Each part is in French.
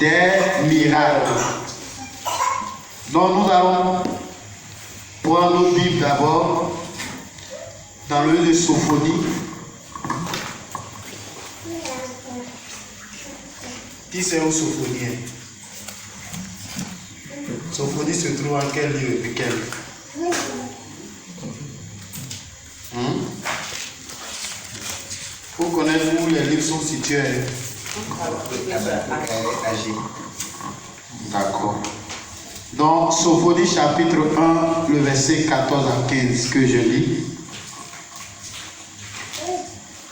des miracles. Donc nous allons prendre nos Bibles d'abord dans le livre de Sophonie. Qui c'est un sophonien? Sophonie se trouve en quel livre et quel? Pour connaître où les livres sont situés. D'accord. Donc, Sophonie chapitre 1, le verset 14 à 15 que je lis.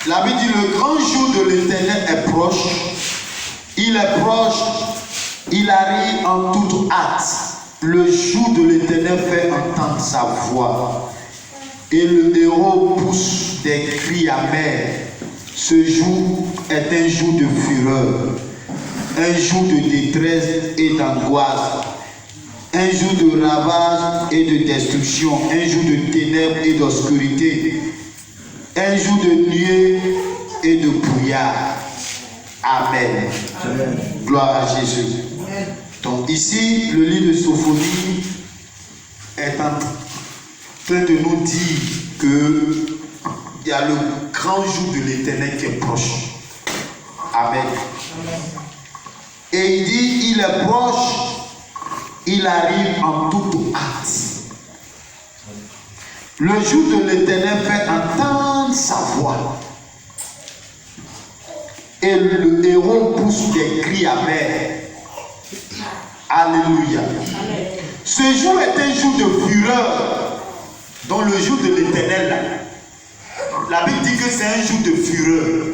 La Bible dit, le grand jour de l'Éternel est proche. Il est proche, il arrive en toute hâte. Le jour de l'Éternel fait entendre sa voix. Et le héros pousse des cris amers. Ce jour est un jour de fureur, un jour de détresse et d'angoisse, un jour de ravage et de destruction, un jour de ténèbres et d'obscurité, un jour de nuée et de brouillard. Amen. Amen. Gloire à Jésus. Amen. Donc ici, le livre de Sophonie est en train de nous dire que il y a le grand jour de l'Éternel qui est proche. Amen. Amen. Et il dit, il est proche, il arrive en toute hâte. Le jour de l'Éternel fait entendre sa voix. Et le héros pousse des cris amers. Alléluia. Amen. Ce jour est un jour de fureur. Dans le jour de l'Éternel, la Bible dit que c'est un jour de fureur.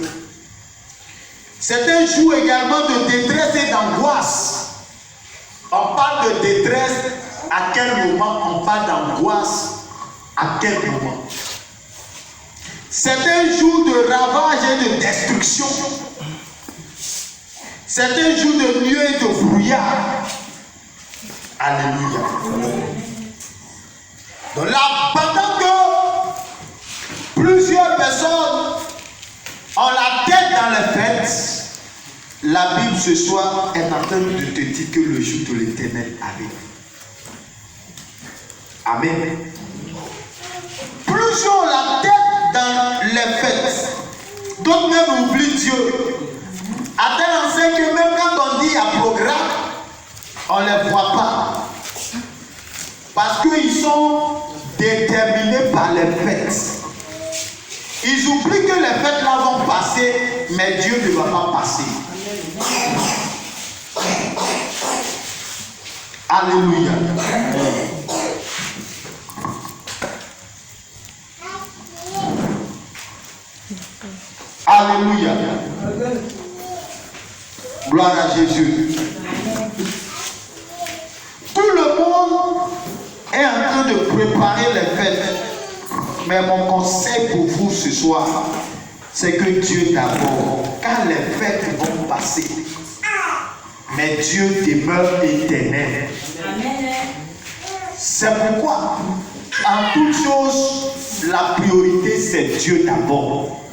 C'est un jour également de détresse et d'angoisse. On parle de détresse à quel moment? On parle d'angoisse à quel moment? C'est un jour de ravage et de destruction. C'est un jour de nuée et de brouillard. Alléluia. Donc là, pendant que plusieurs personnes ont la tête dans les fêtes, la Bible ce soir est en train de te dire que le jour de l'Éternel arrive. Amen. Plusieurs ont la tête dans les fêtes, d'autres même oublient Dieu. À tel enseigne que même quand on dit il y a programme, on ne les voit pas. Parce qu'ils sont déterminés par les fêtes. Ils oublient que les fêtes là vont passer, mais Dieu ne va pas passer. Alléluia. Alléluia. Gloire à Jésus. Tout le monde est en train de préparer les fêtes. Mais mon conseil pour vous ce soir, c'est que Dieu d'abord, car les fêtes vont passer, mais Dieu demeure éternel. C'est pourquoi, en toute chose, la priorité c'est Dieu d'abord.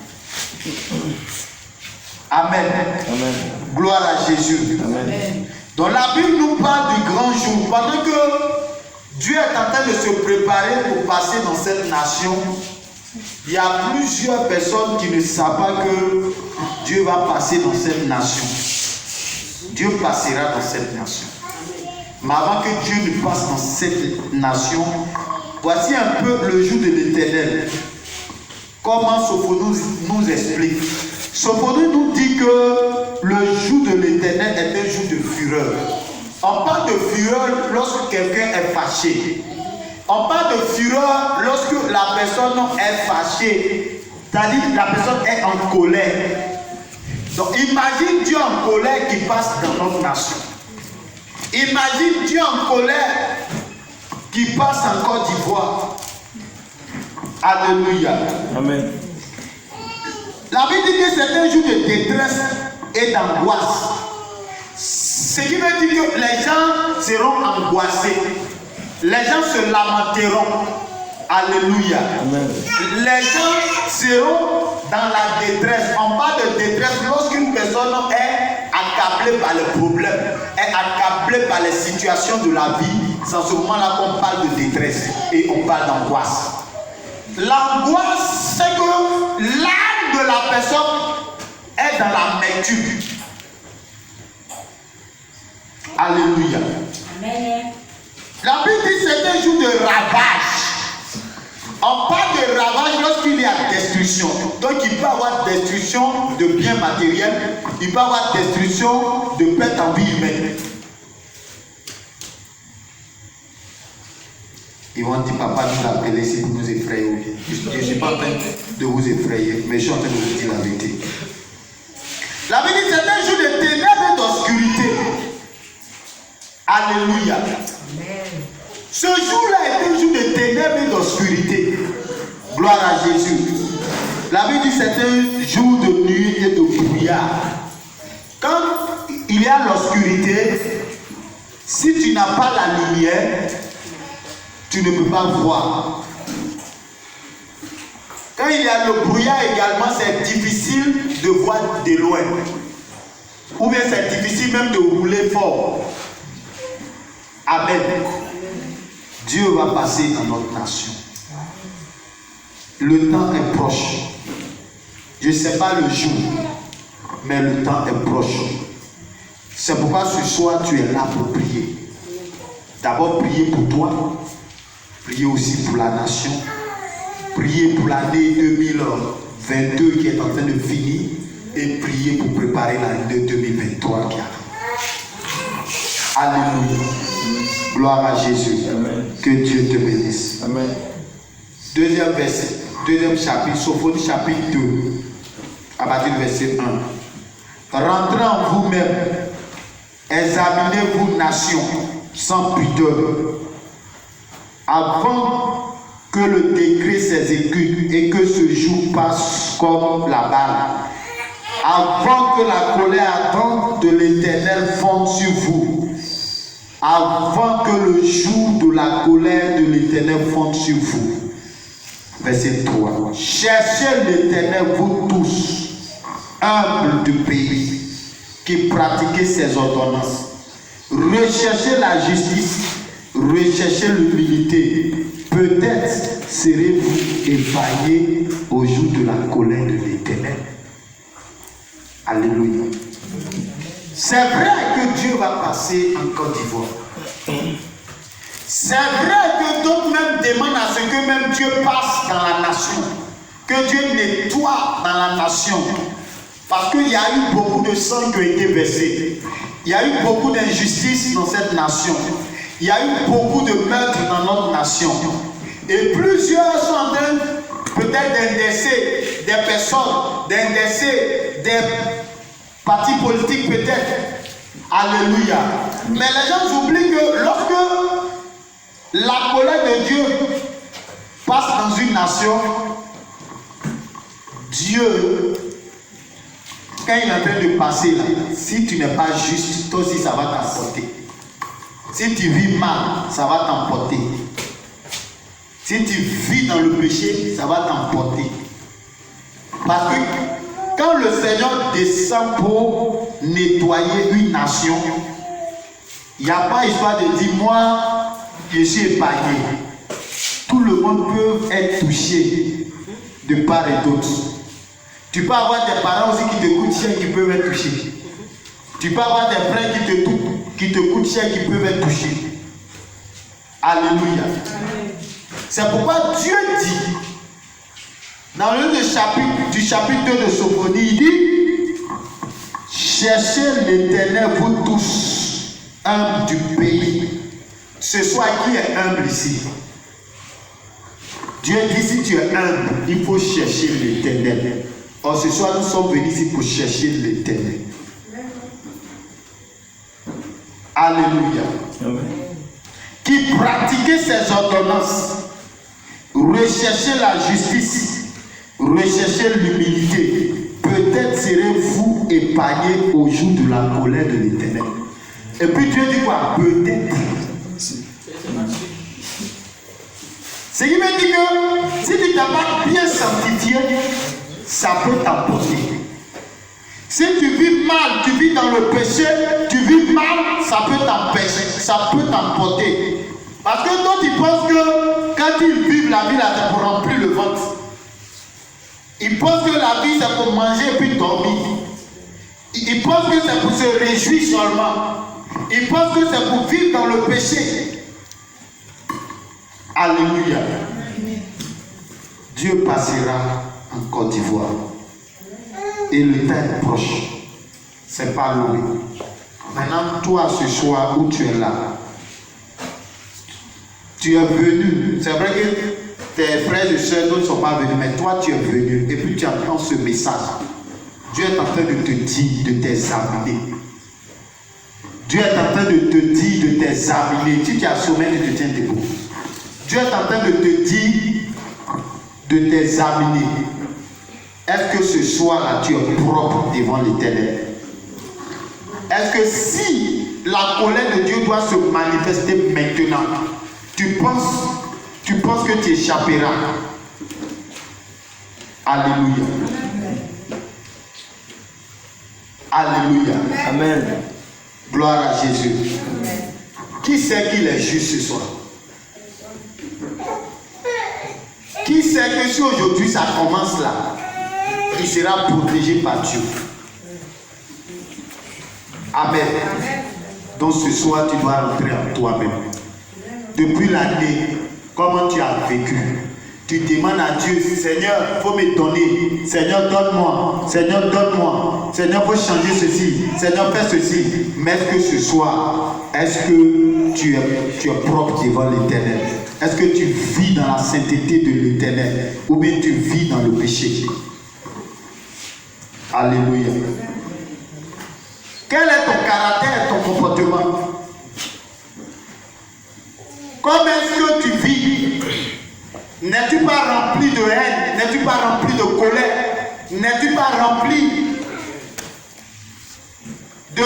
Amen. Amen. Gloire à Jésus. Amen. Donc la Bible nous parle du grand jour. Pendant que Dieu est en train de se préparer pour passer dans cette nation, il y a plusieurs personnes qui ne savent pas que Dieu va passer dans cette nation. Dieu passera dans cette nation. Mais avant que Dieu ne passe dans cette nation, voici un peu le jour de l'Éternel. Comment Sophonie nous explique. Sophonie nous dit que le jour de l'Éternel est un jour de fureur. On parle de fureur lorsque quelqu'un est fâché. On parle de fureur lorsque la personne est fâchée. C'est-à-dire que la personne est en colère. Donc imagine Dieu en colère qui passe dans notre nation. Imagine Dieu en colère qui passe en Côte d'Ivoire. Alléluia. Amen. La Bible dit que c'est un jour de détresse et d'angoisse. Ce qui veut dire que les gens seront angoissés. Les gens se lamenteront. Alléluia. Amen. Les gens seront dans la détresse. On parle de détresse lorsqu'une personne est accablé par les problèmes, est accablé par les situations de la vie, c'est en ce moment-là qu'on parle de détresse et on parle d'angoisse. L'angoisse, c'est que l'âme de la personne est dans l'amertume. Alléluia. Amen. La Bible dit que c'est un jour de ravage. On parle de ravage lorsqu'il y a destruction. Donc il peut y avoir destruction de biens matériels, il peut y avoir destruction de perte en vie humaine. Ils vont dire, papa nous a appelé si vous nous effrayez. Je ne suis pas en train de vous effrayer, mais je suis en train de vous dire la vérité. La Bible dit que c'est un jour de ténèbres et d'obscurité. Alléluia. Amen. Ce jour-là est un jour de ténèbres et d'obscurité. Gloire à Jésus. La Bible dit que c'est un jour de nuit et de brouillard. Quand il y a l'obscurité, si tu n'as pas la lumière, tu ne peux pas voir. Quand il y a le brouillard également, c'est difficile de voir de loin. Ou bien c'est difficile même de rouler fort. Amen. Dieu va passer dans notre nation. Le temps est proche. Je ne sais pas le jour, mais le temps est proche. C'est pourquoi ce soir tu es là pour prier. D'abord prier pour toi, prier aussi pour la nation, prier pour l'année 2022 qui est en train de finir et prier pour préparer l'année 2023 qui arrive. Alléluia. Gloire à Jésus. Amen. Que Dieu te bénisse. Amen. Deuxième verset, deuxième chapitre, Sophonie chapitre 2, à partir du verset 1. Rentrez en vous-même, examinez-vous nation, sans pudeur, avant que le décret s'exécute et que ce jour passe comme la balle, avant que la colère ardente de l'Éternel fonde sur vous, avant que le jour de la colère de l'Éternel fonde sur vous. Verset 3. Cherchez l'Éternel, vous tous, humbles du pays, qui pratiquez ses ordonnances. Recherchez la justice, recherchez l'humilité. Peut-être serez-vous épargnés au jour de la colère de l'Éternel. Alléluia. C'est vrai que Dieu va passer en Côte d'Ivoire. C'est vrai que d'autres même demandent à ce que même Dieu passe dans la nation. Que Dieu nettoie dans la nation. Parce qu'il y a eu beaucoup de sang qui a été versé. Il y a eu beaucoup d'injustice dans cette nation. Il y a eu beaucoup de meurtres dans notre nation. Et plusieurs sont en train peut-être d'indexer des personnes, d'indexer des partis politiques peut-être. Alléluia. Mais les gens oublient que lorsque la colère de Dieu passe dans une nation, Dieu, quand il est en train de passer là, si tu n'es pas juste, toi aussi ça va t'emporter. Si tu vis mal, ça va t'emporter. Si tu vis dans le péché, ça va t'emporter. Parce que quand le Seigneur descend pour nettoyer une nation, il n'y a pas histoire de dire moi je suis épargné. Tout le monde peut être touché de part et d'autre. Tu peux avoir des parents aussi qui te coûtent cher qui peuvent être touchés. Tu peux avoir des frères qui te coûtent cher qui peuvent être touchés. Alléluia. C'est pourquoi Dieu dit dans le du chapitre 2 de Sophonie, il dit cherchez l'Éternel, vous tous, humbles du pays. Ce soir, qui est humble ici? Dieu dit si tu es humble, il faut chercher l'Éternel. Or, ce soir, nous sommes venus ici pour chercher l'Éternel. Alléluia. Amen. Qui pratiquait ses ordonnances, recherchez la justice, recherchez l'humilité. Peut-être serez-vous épargnés au jour de la colère de l'Éternel. Et puis Dieu dit quoi? Peut-être. Ce qui veut dire que si tu n'as pas bien sanctifié, ça peut t'emporter. Si tu vis mal, tu vis dans le péché, tu vis mal, ça peut t'empêcher, ça peut t'emporter. Parce que d'autres ils pensent que quand ils vivent la vie là, c'est pour remplir le ventre. Ils pensent que la vie c'est pour manger et puis dormir. Ils pensent que c'est pour se réjouir seulement. Ils pensent que c'est pour vivre dans le péché. Alléluia. Dieu passera en Côte d'Ivoire. Et le temps est proche. C'est pas loin. Maintenant, toi, ce soir où tu es là, tu es venu. C'est vrai que tes frères et soeurs ne sont pas venus, mais toi, tu es venu. Et puis tu entends ce message. Dieu est en train de te dire de t'examiner. Dieu est en train de te dire de t'examiner. Si tu as sommeil, tu te tiens debout. Dieu est en train de te dire de t'examiner. Est-ce que ce soir-là, tu es propre devant l'Éternel? Est-ce que si la colère de Dieu doit se manifester maintenant, tu penses que tu échapperas? Alléluia. Alléluia. Amen. Gloire à Jésus. Amen. Qui sait qu'il est juste ce soir? Qui sait que si aujourd'hui ça commence là, il sera protégé par Dieu? Amen. Donc ce soir, tu dois rentrer en toi-même. Depuis l'année, comment tu as vécu? Tu demandes à Dieu, Seigneur, il faut me donner. Seigneur, donne-moi. Seigneur, donne-moi. Seigneur, il faut changer ceci. Seigneur, fais ceci. Mais est-ce que ce soir, est-ce que tu es propre devant l'Éternel? Est-ce que tu vis dans la sainteté de l'Éternel? Ou bien tu vis dans le péché? Alléluia. Quel est ton caractère et ton comportement? Comment est-ce que tu vis? N'es-tu pas rempli de haine? N'es-tu pas rempli de colère? N'es-tu pas rempli de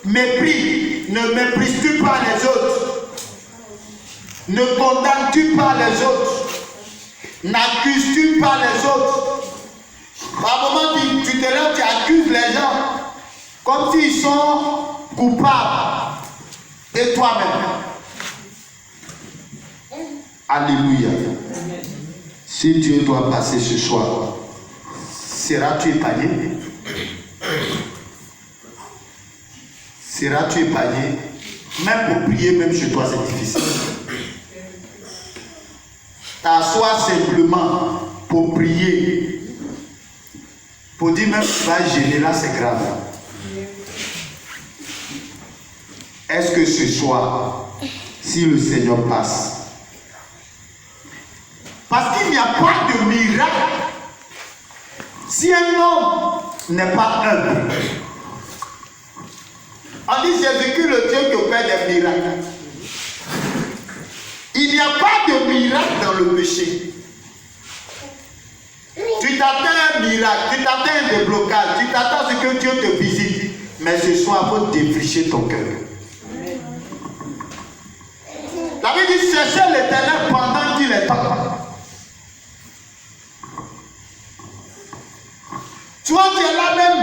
mépris? Ne méprises-tu pas les autres? Ne condamnes-tu pas les autres? N'accuses-tu pas les autres? Par moment, tu te lèves, tu accuses les gens comme s'ils sont coupables. Et toi-même. Alléluia. Si Dieu doit passer ce soir, seras-tu épargné? Seras-tu épargné? Même pour prier, même chez toi, c'est difficile. T'assois simplement pour prier. Pour dire même tu vas gêner là, c'est grave. Est-ce que ce soir, si le Seigneur passe, parce qu'il n'y a pas de miracle si un homme n'est pas humble. On dit j'ai vécu le Dieu qui opère des miracles. Il n'y a pas de miracle dans le péché. Tu t'attends un miracle, tu t'attends un déblocage, tu t'attends à ce que Dieu te visite. Mais ce soir, il faut défricher ton cœur. La Bible dit cherchez l'Éternel pendant qu'il est temps. Tu vois, tu es là même.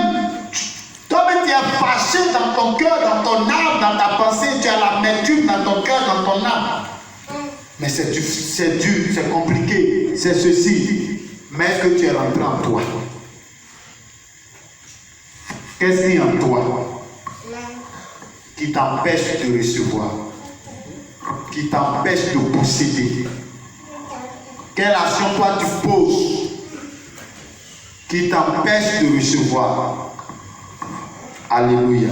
Toi-même, tu es fâché dans ton cœur, dans ton âme, dans ta pensée. Tu as l'amertume dans ton cœur, dans ton âme. Mais c'est dur, c'est compliqué, c'est ceci. Mais est-ce que tu es rentré en toi? Qu'est-ce qu'il y a en toi qui t'empêche de recevoir? Qui t'empêche de posséder? Quelle action toi tu poses qui t'empêche de recevoir? Alléluia.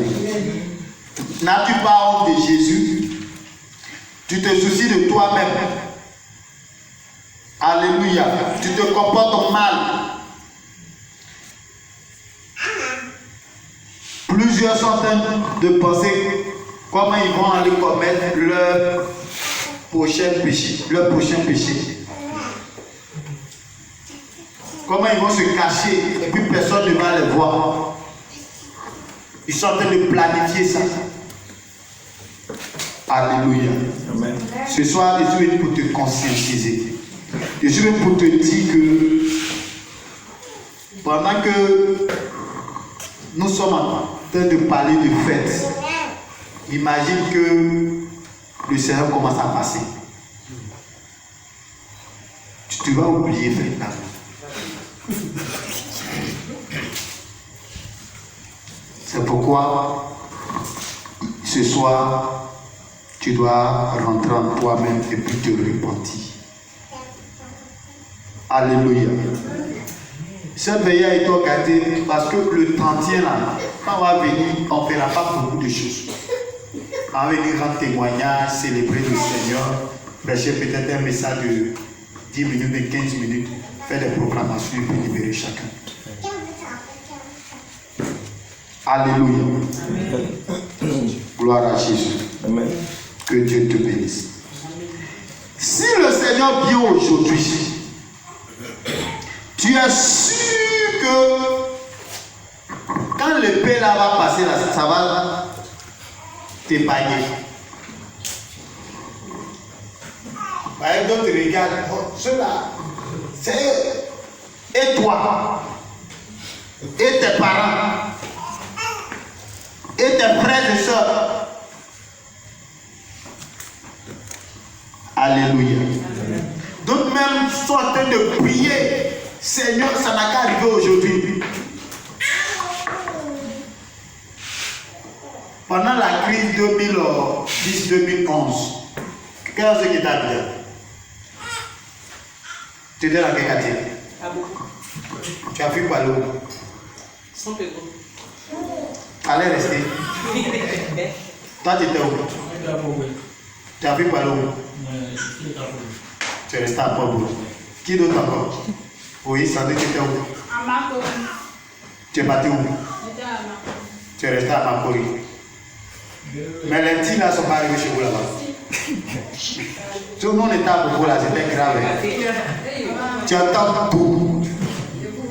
N'as-tu pas honte de Jésus? Tu te soucies de toi-même. Alléluia. Tu te comportes mal. Plusieurs sont en train de penser comment ils vont aller commettre leur prochain péché. Comment ils vont se cacher et puis personne ne va les voir. Ils sont en train de planifier ça. Alléluia. Amen. Ce soir, je suis venu pour te conscientiser. Je suis venu pour te dire que pendant que nous sommes en train de parler de fête. Imagine que le Seigneur commence à passer. Tu vas oublier fête là. C'est pourquoi ce soir, tu dois rentrer en toi-même et puis te repentir. Alléluia. Cette veillée a été organisée parce que le 30e là, quand on va venir, on ne fera pas beaucoup de choses. On va venir rendre témoignage, célébrer le Seigneur, prêcher peut-être un message de 10 minutes, de 15 minutes, faire des proclamations et puis libérer chacun. Alléluia. Gloire à Jésus. Amen. Que Dieu te bénisse. Si le Seigneur vient aujourd'hui, tu es sûr que quand l'épée là va passer, là, ça va t'épargner. Par exemple, tu regardes, oh, ceux-là, c'est eux. Et toi, et tes parents, et tes frères et sœurs. Alléluia. Donc même sont en train de prier. Seigneur, ça n'a qu'à arriver aujourd'hui. Pendant la crise 2010-2011, quel est ce qui t'a dit? Tu étais dans quel quartier? Tu as vu quoi l'eau? Sans pédo. Allez rester. Toi, tu étais où? Tu as vu quoi l'eau? Tu es resté à Pablo. Qui d'autre encore? Oui, ça veut dire que tu étais où? À Makori. Tu es parti où? J'étais à Makori. Tu es resté à Makori. Mais les petits là ne sont pas arrivés chez vous là-bas. Tout le monde était à Bobo là, c'était grave. Hein? Tu entends tout.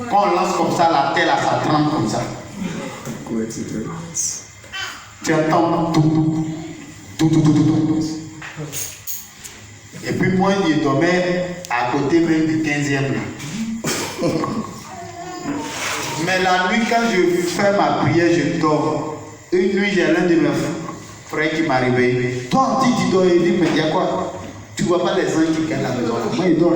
Quand on lance comme ça, la terre là, ça tremble comme ça. Tu entends tout. Tout. Et puis moi, je dormais à côté même du 15e là. Mais la nuit, quand je fais ma prière, je dors. Une nuit, j'ai l'un de mes frères qui m'a réveillé. Toi, on dit, tu dors, il dit, mais il y a quoi? Tu ne vois pas les gens qui quittent la maison là. Moi, il dort.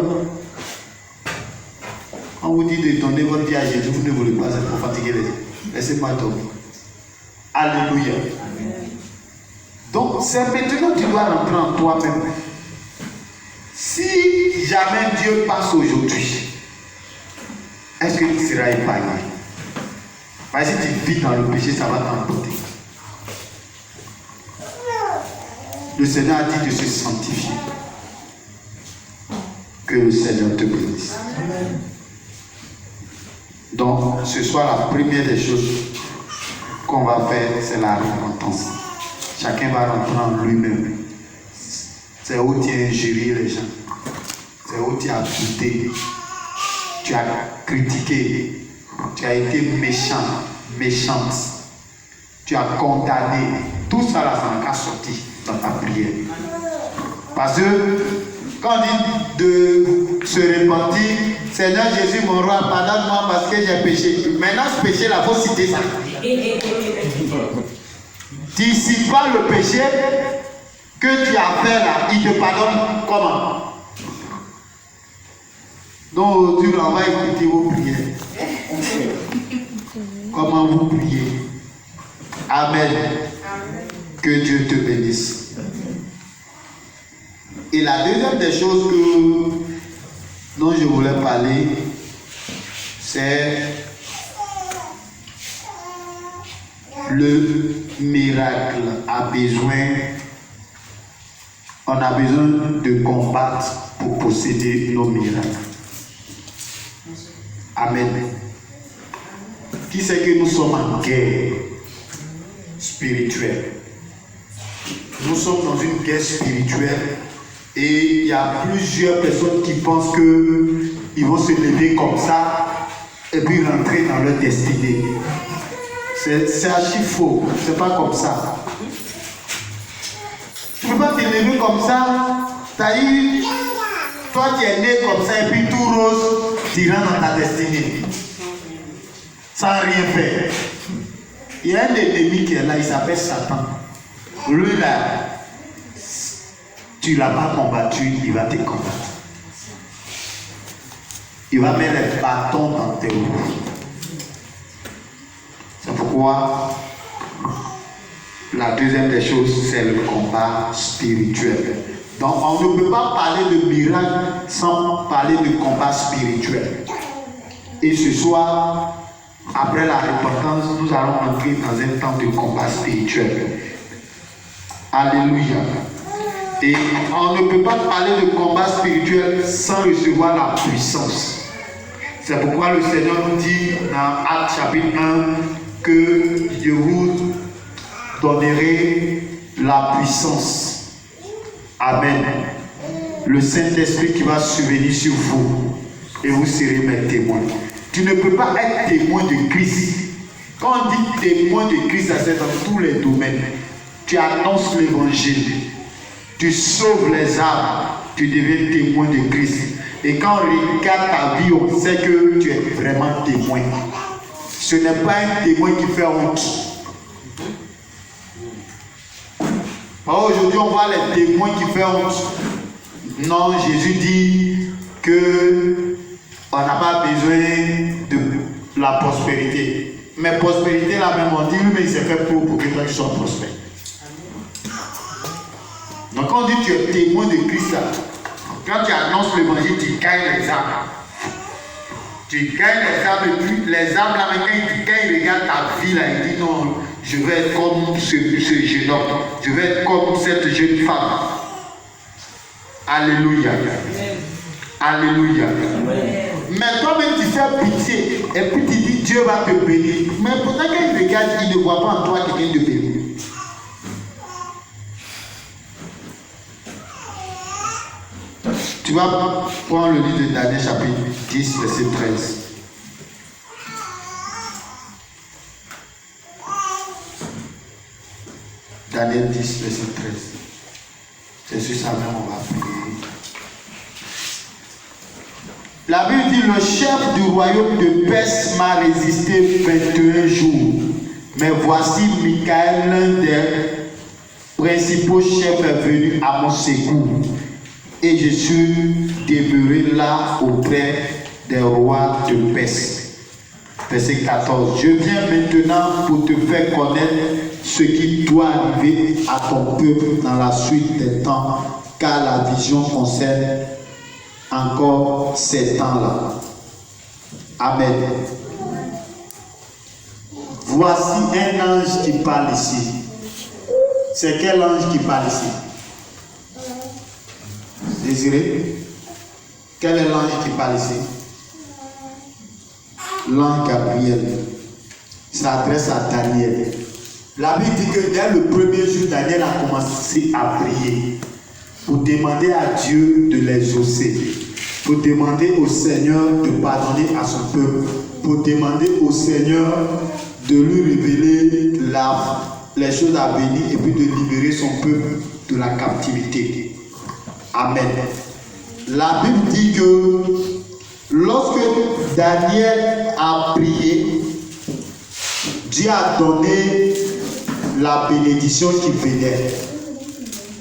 On vous dit de donner votre vie à Jésus, vous ne voulez pas, c'est pour fatiguer les gens. Laissez-moi dormir. Alléluia. Donc, c'est maintenant que tu dois rentrer en toi-même. Si jamais Dieu passe aujourd'hui, est-ce que tu seras épargné? Parce que si tu vis dans le péché, ça va t'emporter. Le Seigneur a dit de se sanctifier. Que le Seigneur te bénisse. Amen. Donc, ce soir, la première des choses qu'on va faire, c'est la repentance. Chacun va rentrer en lui-même. C'est où tu as injurié les gens. C'est où tu as douté. Tu as critiqué. Tu as été méchant, méchante. Tu as condamné. Tout ça, là, ça n'a qu'à sortir dans ta prière. Parce que quand on dit de se repentir, Seigneur Jésus, mon roi, pardonne-moi parce que j'ai péché. Maintenant, ce péché-là, il faut citer ça. Tu ne cites pas le péché que tu as fait là, il te pardonne comment? Donc, tu on va écouter vos prières. Comment vous priez? Amen. Que Dieu te bénisse. Et la deuxième des choses dont je voulais parler, c'est le miracle on a besoin de combattre pour posséder nos miracles. Amen. Qui sait que nous sommes en guerre spirituelle? Nous sommes dans une guerre spirituelle et il y a plusieurs personnes qui pensent qu'ils vont se lever comme ça et puis rentrer dans leur destinée. C'est archi faux, c'est pas comme ça. Tu ne peux pas te lever comme ça, toi tu es né comme ça et puis tout rose, tu rentres dans ta destinée. Sans rien faire. Il y a un ennemi qui est là, il s'appelle Satan. Lui là, tu ne l'as pas combattu, il va te combattre. Il va mettre les bâtons dans tes roues. C'est pourquoi la deuxième des choses, c'est le combat spirituel. Donc on ne peut pas parler de miracle sans parler de combat spirituel. Et ce soir, après la repentance, nous allons entrer dans un temps de combat spirituel. Alléluia. Et on ne peut pas parler de combat spirituel sans recevoir la puissance. C'est pourquoi le Seigneur nous dit dans Actes chapitre 1 que je vous donnerai la puissance. Amen. Le Saint-Esprit qui va survenir sur vous et vous serez mes témoins. Tu ne peux pas être témoin de Christ. Quand on dit témoin de Christ, c'est dans tous les domaines. Tu annonces l'évangile. Tu sauves les âmes. Tu deviens témoin de Christ. Et quand on regarde ta vie, on sait que tu es vraiment témoin. Ce n'est pas un témoin qui fait honte. Aujourd'hui, on voit les témoins qui font honte. Non, Jésus dit que on n'a pas besoin de la prospérité. Mais prospérité, là même, on dit, lui, mais il s'est fait pour que toi tu sois prospère. Donc, quand on dit tu es témoin de Christ, là, quand tu annonces l'évangile, tu gagnes les âmes. Tu gagnes les âmes, et puis les âmes, là, quand ils regardent ta vie, là, ils disent non, je vais être comme ce jeune homme, je vais être comme cette jeune femme. Alléluia. Alléluia. Mais toi-même, tu fais pitié, et puis tu dis Dieu va te bénir. Mais pourtant, quand il regarde, il ne voit pas en toi quelqu'un de béni. Tu vas prendre le livre de Daniel chapitre 10, verset 13. Daniel 10, verset 13. C'est sur ça même on va prier. La Bible dit, le chef du royaume de Perse m'a résisté 21 jours. Mais voici Michael, l'un des principaux chefs, est venu à mon secours. Et je suis demeuré là auprès des rois de Perse. Verset 14. Je viens maintenant pour te faire connaître ce qui doit arriver à ton peuple dans la suite des temps, car la vision concerne encore ces temps-là. Amen. Voici un ange qui parle ici. C'est quel ange qui parle ici? Désiré? Quel est l'ange qui parle ici? L'ange Gabriel. Il s'adresse à Daniel. La Bible dit que dès le premier jour, Daniel a commencé à prier pour demander à Dieu de l'exaucer, pour demander au Seigneur de pardonner à son peuple, pour demander au Seigneur de lui révéler les choses à venir et puis de libérer son peuple de la captivité. Amen. La Bible dit que lorsque Daniel a prié, Dieu a donné la bénédiction qui venait.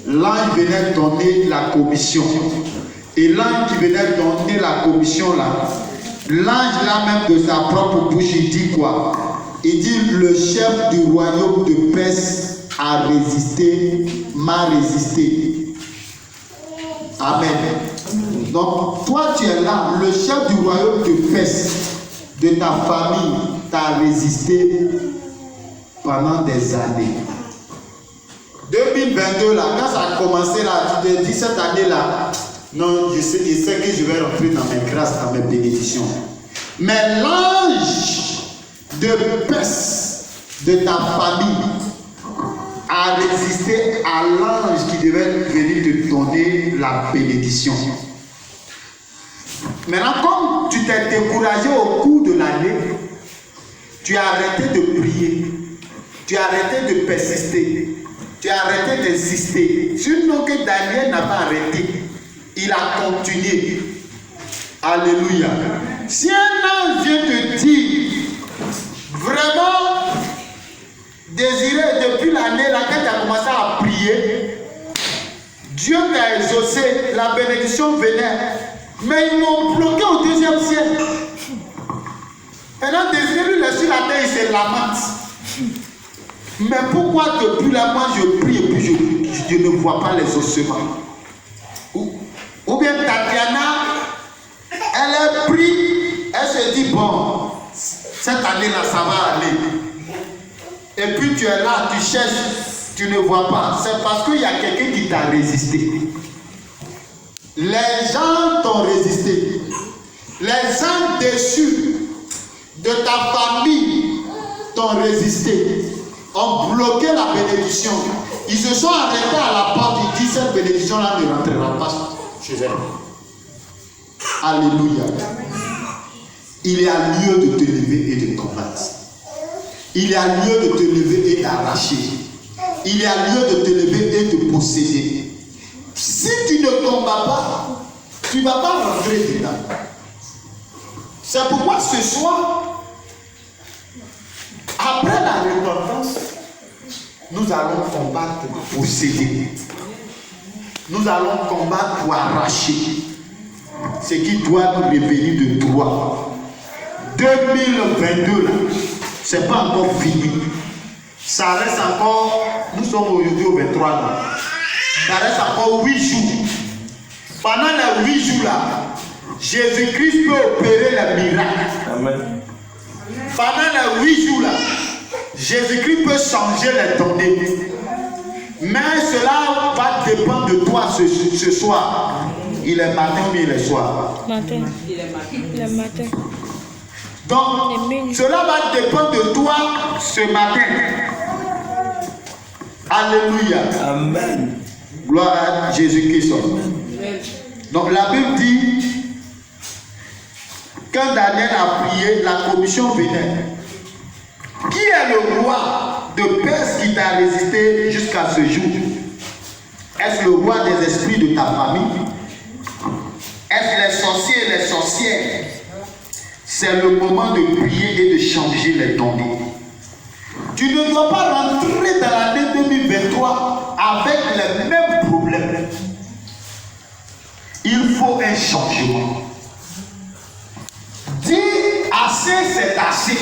L'ange venait donner la commission. Et l'ange qui venait donner la commission là, l'ange là même de sa propre bouche, il dit quoi? Il dit le chef du royaume de Perse a résisté, m'a résisté. Amen. Donc toi tu es là, le chef du royaume de Perse, de ta famille, t'a résisté pendant des années. 2022 là, quand ça a commencé là, tu te dis cette année là, non, je sais que je vais rentrer dans mes grâces, dans mes bénédictions. Mais l'ange de Perse, de ta famille, a résisté à l'ange qui devait venir te donner la bénédiction. Maintenant, comme tu t'es découragé au cours de l'année, tu as arrêté de prier, tu as arrêté de persister, tu as arrêté d'insister. Sinon que Daniel n'a pas arrêté, il a continué. Alléluia. Si un ange vient te dire, vraiment, Désiré, depuis l'année là, quand tu as commencé à prier, Dieu t'a exaucé, la bénédiction venait. Mais ils m'ont bloqué au 2e ciel. Maintenant, Désiré, lui, sur la terre, il se lamente. Mais pourquoi depuis là, moi je prie et puis je ne vois pas les ossements? Ou bien Tatiana, elle est pris, elle se dit, bon, cette année-là, ça va aller. Et puis tu es là, tu cherches, tu ne vois pas. C'est parce qu'il y a quelqu'un qui t'a résisté. Les gens t'ont résisté. Les gens déçus de ta famille t'ont résisté, ont bloqué la bénédiction. Ils se sont arrêtés à la porte, ils disent cette bénédiction-là ne rentrera pas chez elle. Alléluia. Il y a lieu de te lever et de combattre. Il y a lieu de te lever et d'arracher. Il y a lieu de te lever et de posséder. Si tu ne combats pas, tu ne vas pas rentrer dedans. C'est pourquoi ce soir, après la repentance, nous allons combattre pour posséder. Nous allons combattre pour arracher ce qui doit nous revenir de droit. 2022 là, c'est pas encore fini. Ça reste encore, nous sommes aujourd'hui au 23 là. Ça reste encore 8 jours. Pendant les 8 jours là, Jésus-Christ peut opérer les miracles. Amen. Pendant les 8 jours là, Jésus-Christ peut changer les données. Mais cela va dépendre de toi ce soir. Il est matin ou il est soir? Matin. Il est matin. Donc, cela va dépendre de toi ce matin. Alléluia. Amen. Gloire à Jésus-Christ. Donc, la Bible dit, quand Daniel a prié, la commission venait. Qui est le roi de Perse qui t'a résisté jusqu'à ce jour? Est-ce le roi des esprits de ta famille? Est-ce les sorciers et les sorcières? C'est le moment de prier et de changer les données. Tu ne dois pas rentrer dans l'année 2023 avec les mêmes problèmes. Il faut un changement. Dis assez, c'est assez.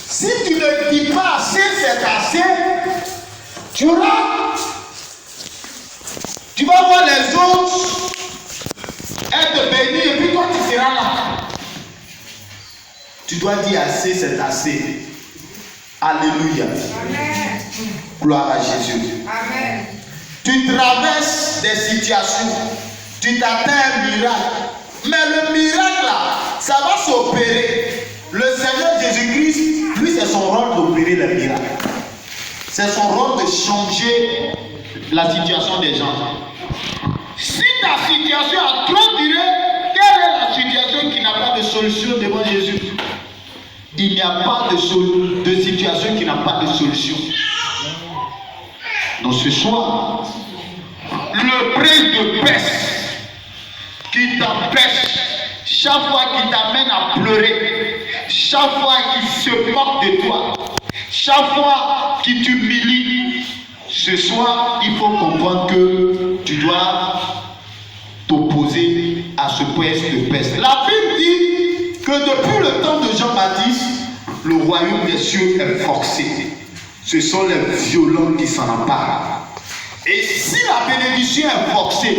Si tu ne dis pas assez, c'est assez, tu vas voir les autres être bénis et puis toi tu seras là. Tu dois dire assez, c'est assez. Alléluia. Amen. Gloire à Jésus. Amen. Tu traverses des situations, tu t'attends un miracle. Mais le miracle là, ça va s'opérer. Le Seigneur Jésus-Christ, lui, c'est son rôle d'opérer le miracle. C'est son rôle de changer la situation des gens. Si ta situation a trop duré, quelle est la situation qui n'a pas de solution devant Jésus? Il n'y a pas de situation qui n'a pas de solution. Donc ce soir, le prince de Perse qui t'empêche, chaque fois qu'il t'amène à pleurer, chaque fois qu'il se moque de toi, chaque fois qu'il t'humilie, ce soir, il faut comprendre que tu dois t'opposer à ce prince de Perse. La Bible dit que depuis le temps de Jean-Baptiste, le royaume des cieux est forcé. Ce sont les violents qui s'en emparent. Et si la bénédiction est forcée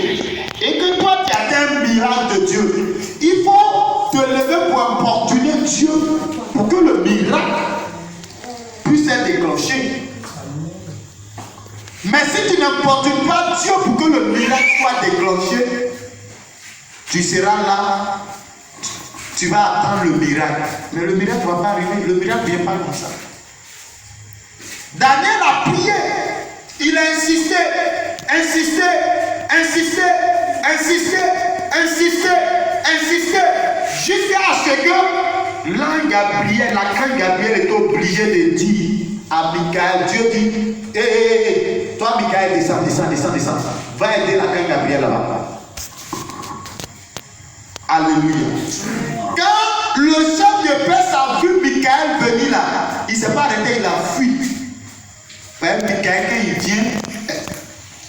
et que toi tu as un miracle de Dieu, il faut te lever pour importuner Dieu pour que le miracle puisse être déclenché. Mais si tu n'importunes pas Dieu pour que le miracle soit déclenché, tu seras là, tu vas attendre le miracle. Mais le miracle ne va pas arriver, le miracle ne vient pas comme ça. Daniel a prié. Il a insisté, jusqu'à ce que l'ange Gabriel, est obligé de dire à Michael, Dieu dit, toi Michael, descends. Va aider l'archange Gabriel là-bas. Alléluia. Quand le chef de Perse a vu Michael venir là, il ne s'est pas arrêté, il a fui.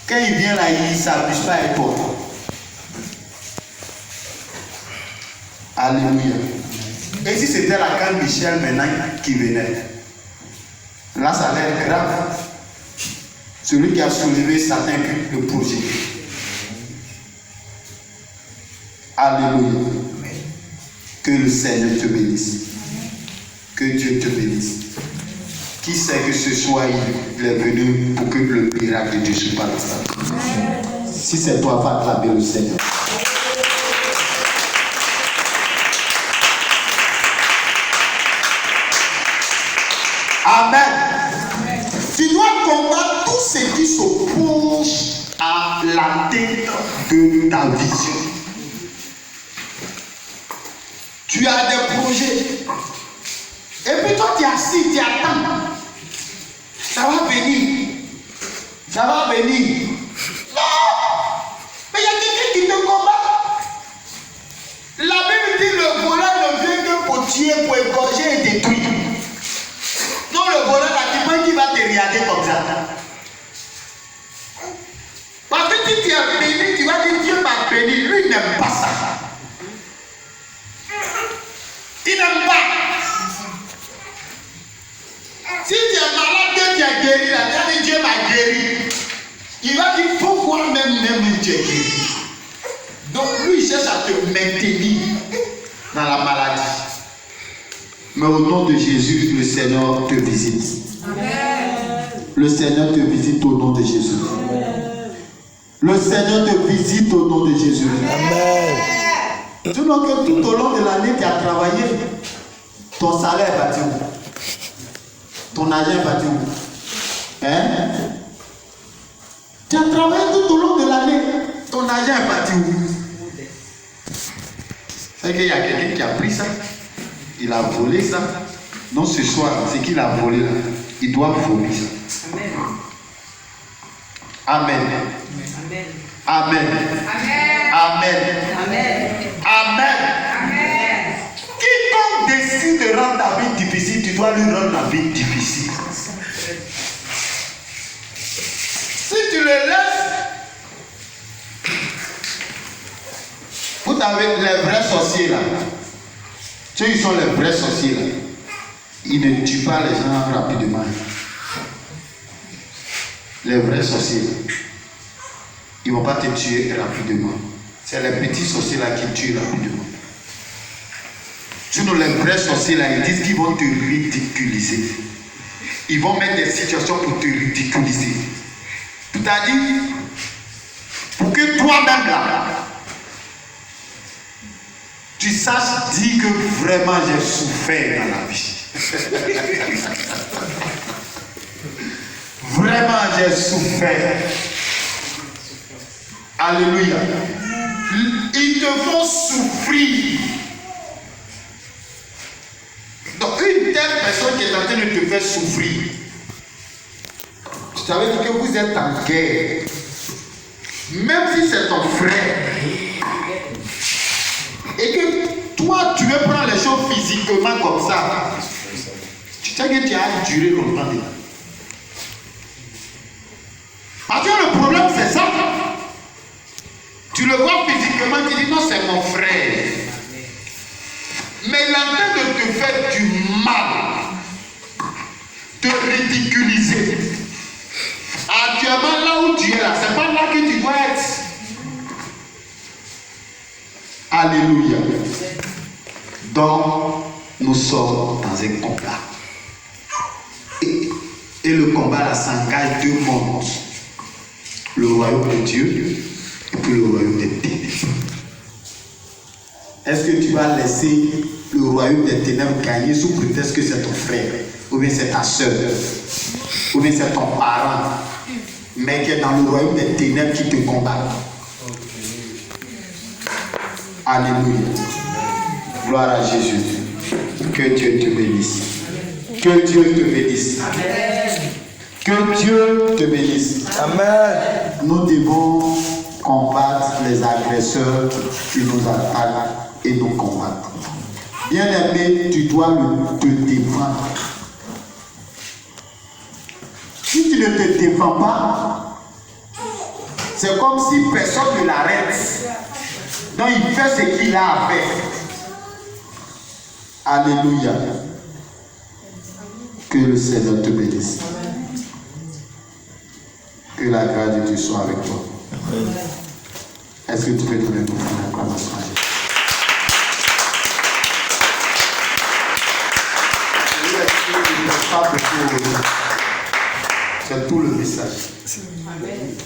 Quand il vient là, il ne s'abuse pas avec toi. Alléluia. Et si c'était la Carl Michel maintenant qui venait, là ça a l'air grave. Celui qui a soulevé Satan le projet. Alléluia. Que le Seigneur te bénisse. Que Dieu te bénisse. Qui sait que ce soir il est venu pour que le miracle de Dieu se passe. Si c'est toi, va acclamer le Seigneur. Amen. Tu dois combattre tout ce qui s'oppose à l'atteinte de ta vision. Tu as des projets. Et puis toi, tu es assis, tu attends. Ça va venir. Ça va venir. Non. Mais il y a quelqu'un qui te combat. La Bible dit le voleur ne vient que pour tuer, pour égorger et détruire. Non, le voleur là, tu penses qu'il va te regarder comme ça. Parce que si tu es béni, tu vas dire Dieu m'a béni. Lui, il n'aime pas ça. Il n'aime pas. Si tu es malade, que tu es guéri, là, tu as dit Dieu m'a guéri. Il va dire pourquoi même tu es guéri. Donc lui, il cherche à te maintenir dans la maladie. Mais au nom de Jésus, le Seigneur te visite. Amen. Le Seigneur te visite au nom de Jésus. Amen. Le Seigneur te visite au nom de Jésus. Amen. Tu vois que tout au long de l'année, tu as travaillé. Ton salaire est bâti où? Ton argent est bâti où? Hein? Tu as travaillé tout au long de l'année. Ton argent est bâti où? C'est qu'il y a quelqu'un qui a pris ça. Il a volé ça. Non, ce soir, c'est qu'il a volé là. Il doit voler ça. Amen. Amen. Amen. Amen. Amen. Amen. Amen. Quiconque décide de rendre ta vie difficile, tu dois lui rendre la vie difficile. Si tu le laisses, vous avez les vrais sorciers là. Ceux qui sont les vrais sorciers là, ils ne tuent pas les gens rapidement. Les vrais sorciers là, ils ne vont pas te tuer rapidement. C'est les petits sorciers là qui tuent rapidement. Sinon les vrais sorciers là, ils disent qu'ils vont te ridiculiser. Ils vont mettre des situations pour te ridiculiser. C'est-à-dire, pour que toi-même là, tu saches dire que vraiment j'ai souffert dans la vie. Vraiment j'ai souffert. Alléluia. Ils te font souffrir. Donc une telle personne qui est en train de te faire souffrir, ça veut dire que vous êtes en guerre. Même si c'est ton frère. Et que toi, tu veux prendre les choses physiquement comme ça. Tu sais que tu as duré longtemps. Parce que le problème, c'est ça. Tu le vois physiquement, tu dis non, c'est mon frère. Mais il est en train de te faire du mal, te ridiculiser. Actuellement, là où tu es là, c'est pas là que tu dois être. Alléluia. Donc, nous sommes dans un combat. Et le combat là s'engage deux mondes. Le royaume de Dieu et puis le royaume des ténèbres. Est-ce que tu vas laisser le royaume des ténèbres gagner sous prétexte que c'est ton frère, ou bien c'est ta soeur, ou bien c'est ton parent, mais qui est dans le royaume des ténèbres qui te combat? Alléluia. Gloire à Jésus. Que Dieu te bénisse. Que Dieu te bénisse. Amen. Que Dieu te bénisse. Amen. Nous devons combattre les agresseurs qui nous attaquent et nous combattre. Bien-aimé, tu dois te défendre. Si tu ne te défends pas, c'est comme si personne ne l'arrête. Donc il fait ce qu'il a à faire. Alléluia. Que le Seigneur te bénisse. Que la grâce de Dieu soit avec toi. Est-ce que tu peux donner mon frère un commencement? C'est tout le message.